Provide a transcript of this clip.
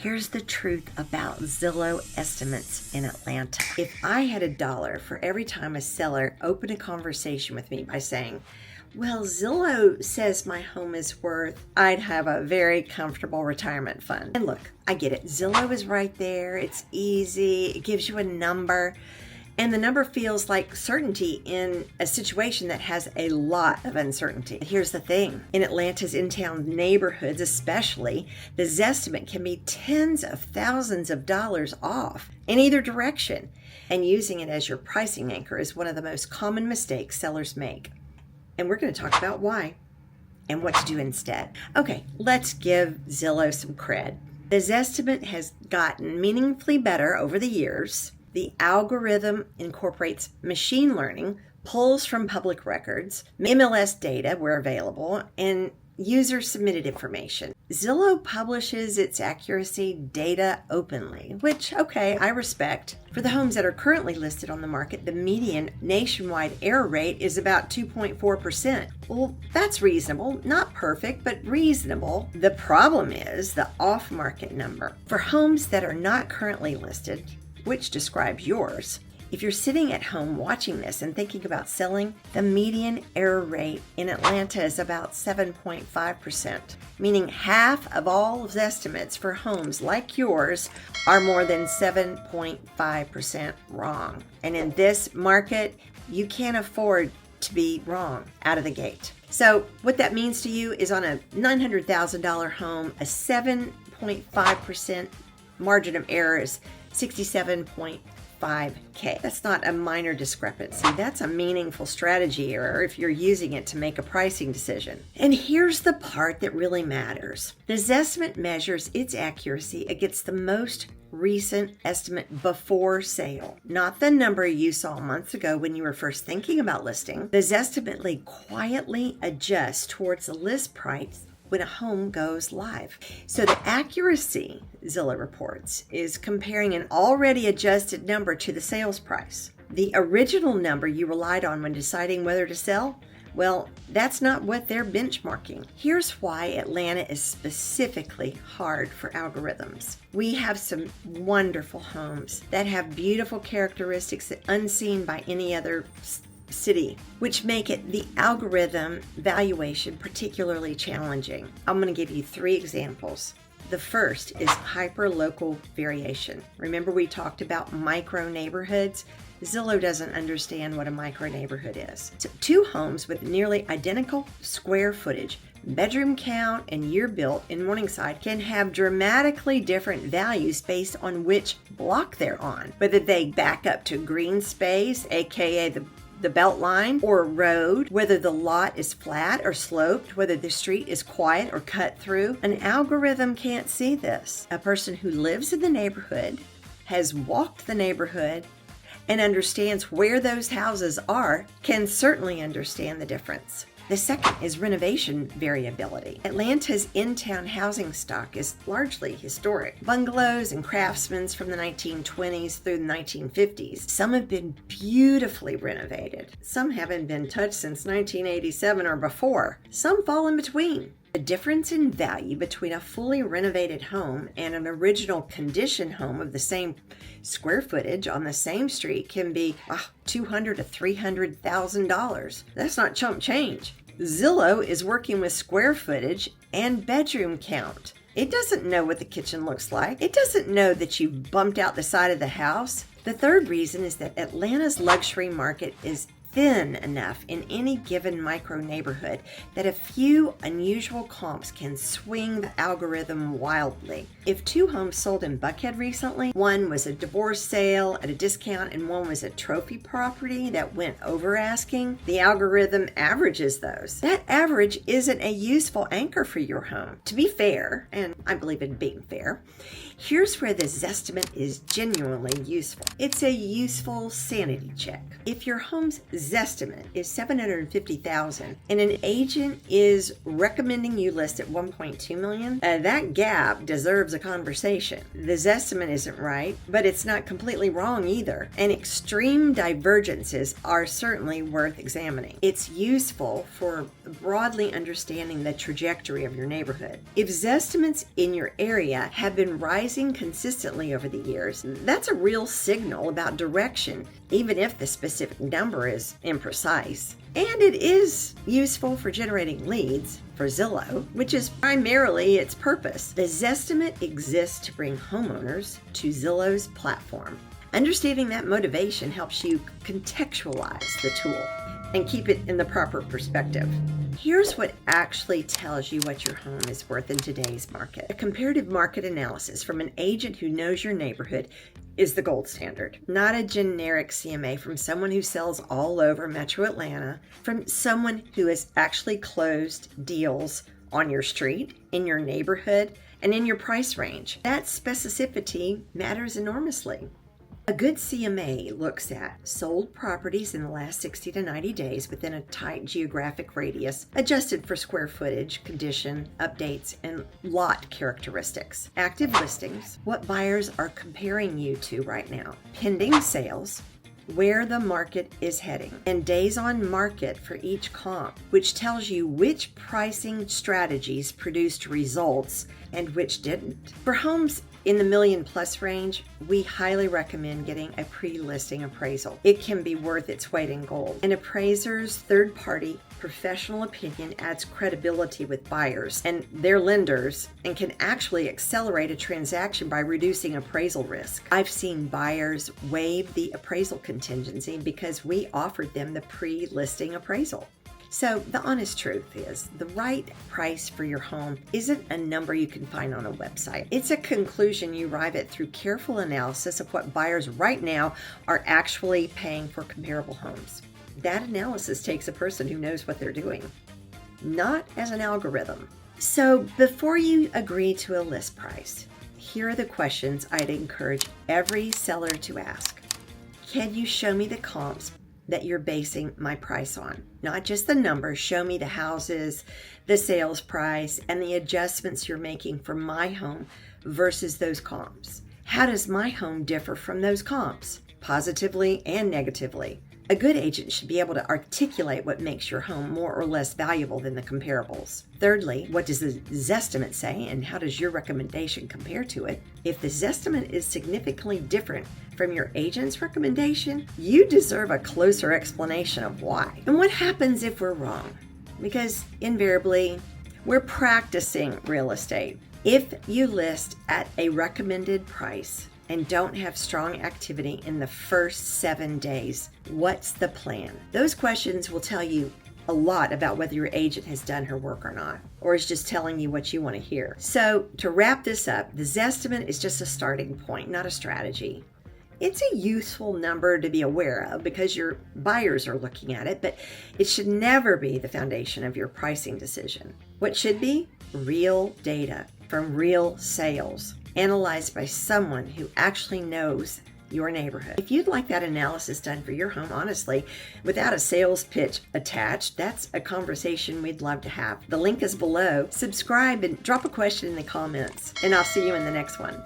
Here's the truth about Zillow estimates in Atlanta. If I had $1 for every time a seller opened a conversation with me by saying, well, Zillow says my home is worth, I'd have a very comfortable retirement fund. And look, I get it. Zillow is right there. It's easy. It gives you a number. And the number feels like certainty in a situation that has a lot of uncertainty. Here's the thing. In Atlanta's intown neighborhoods especially, the Zestimate can be tens of thousands of dollars off in either direction. And using it as your pricing anchor is one of the most common mistakes sellers make. And we're going to talk about why and what to do instead. Okay, let's give Zillow some cred. The Zestimate has gotten meaningfully better over the years. The algorithm incorporates machine learning, pulls from public records, MLS data where available, and user-submitted information. Zillow publishes its accuracy data openly, which, okay, I respect. For the homes that are currently listed on the market, the median nationwide error rate is about 2.4%. Well, that's reasonable. Not perfect, but reasonable. The problem is the off-market number. For homes that are not currently listed, which describes yours, if you're sitting at home watching this and thinking about selling, the median error rate in Atlanta is about 7.5%, meaning half of all estimates for homes like yours are more than 7.5% wrong. And in this market, you can't afford to be wrong out of the gate. So what that means to you is on a $900,000 home, a 7.5% margin of error is $67.5K. That's not a minor discrepancy. That's a meaningful strategy error if you're using it to make a pricing decision. And here's the part that really matters. The Zestimate measures its accuracy against the most recent estimate before sale, not the number you saw months ago when you were first thinking about listing. The Zestimate quietly adjusts towards the list price when a home goes live. So the accuracy, Zillow reports, is comparing an already adjusted number to the sales price. The original number you relied on when deciding whether to sell, well, that's not what they're benchmarking. Here's why Atlanta is specifically hard for algorithms. We have some wonderful homes that have beautiful characteristics unseen by any other city, which make it the algorithm valuation particularly challenging. I'm going to give you 3 examples. The first is hyper-local variation. Remember we talked about micro neighborhoods? Zillow doesn't understand what a micro neighborhood is. So 2 homes with nearly identical square footage, bedroom count, and year built in Morningside can have dramatically different values based on which block they're on, whether they back up to green space, aka the belt line, or road, whether the lot is flat or sloped, whether the street is quiet or cut through. An algorithm can't see this. A person who lives in the neighborhood, has walked the neighborhood, and understands where those houses are can certainly understand the difference. The second is renovation variability. Atlanta's in-town housing stock is largely historic. Bungalows and craftsmans from the 1920s through the 1950s. Some have been beautifully renovated. Some haven't been touched since 1987 or before. Some fall in between. The difference in value between a fully renovated home and an original condition home of the same square footage on the same street can be $200,000 to $300,000. That's not chump change. Zillow is working with square footage and bedroom count. It doesn't know what the kitchen looks like. It doesn't know that you bumped out the side of the house. The third reason is that Atlanta's luxury market is thin enough in any given micro neighborhood that a few unusual comps can swing the algorithm wildly. If 2 homes sold in Buckhead recently, one was a divorce sale at a discount and one was a trophy property that went over asking, the algorithm averages those. That average isn't a useful anchor for your home. To be fair, and I believe in being fair, here's where the Zestimate is genuinely useful. It's a useful sanity check. If your home's Zestimate is $750,000 and an agent is recommending you list at $1.2 million, that gap deserves a conversation. The Zestimate isn't right, but it's not completely wrong either. And extreme divergences are certainly worth examining. It's useful for broadly understanding the trajectory of your neighborhood. If Zestimates in your area have been rising consistently over the years, that's a real signal about direction, even if the specific number is imprecise. And it is useful for generating leads for Zillow, which is primarily its purpose. The Zestimate exists to bring homeowners to Zillow's platform. Understanding that motivation helps you contextualize the tool and keep it in the proper perspective. Here's what actually tells you what your home is worth in today's market. A comparative market analysis from an agent who knows your neighborhood is the gold standard, not a generic CMA from someone who sells all over Metro Atlanta, from someone who has actually closed deals on your street, in your neighborhood, and in your price range. That specificity matters enormously. A good CMA looks at sold properties in the last 60 to 90 days within a tight geographic radius, adjusted for square footage, condition, updates, and lot characteristics. Active listings, what buyers are comparing you to right now. Pending sales, where the market is heading, and days on market for each comp, which tells you which pricing strategies produced results and which didn't. For homes in the million plus range, we highly recommend getting a pre-listing appraisal. It can be worth its weight in gold. An appraiser's third-party professional opinion adds credibility with buyers and their lenders and can actually accelerate a transaction by reducing appraisal risk. I've seen buyers waive the appraisal contingency because we offered them the pre-listing appraisal. So the honest truth is, the right price for your home isn't a number you can find on a website. It's a conclusion you arrive at through careful analysis of what buyers right now are actually paying for comparable homes. That analysis takes a person who knows what they're doing, not as an algorithm. So before you agree to a list price, here are the questions I'd encourage every seller to ask. Can you show me the comps that you're basing my price on? Not just the numbers, show me the houses, the sales price, and the adjustments you're making for my home versus those comps. How does my home differ from those comps, positively and negatively? A good agent should be able to articulate what makes your home more or less valuable than the comparables. Thirdly, what does the Zestimate say and how does your recommendation compare to it? If the Zestimate is significantly different from your agent's recommendation, you deserve a closer explanation of why. And what happens if we're wrong? Because invariably, we're practicing real estate. If you list at a recommended price and don't have strong activity in the first 7 days, what's the plan? Those questions will tell you a lot about whether your agent has done her work or not, or is just telling you what you want to hear. So to wrap this up, the Zestimate is just a starting point, not a strategy. It's a useful number to be aware of because your buyers are looking at it, but it should never be the foundation of your pricing decision. What should be? Real data from real sales, analyzed by someone who actually knows your neighborhood. If you'd like that analysis done for your home, honestly, without a sales pitch attached, that's a conversation we'd love to have. The link is below. Subscribe and drop a question in the comments, and I'll see you in the next one.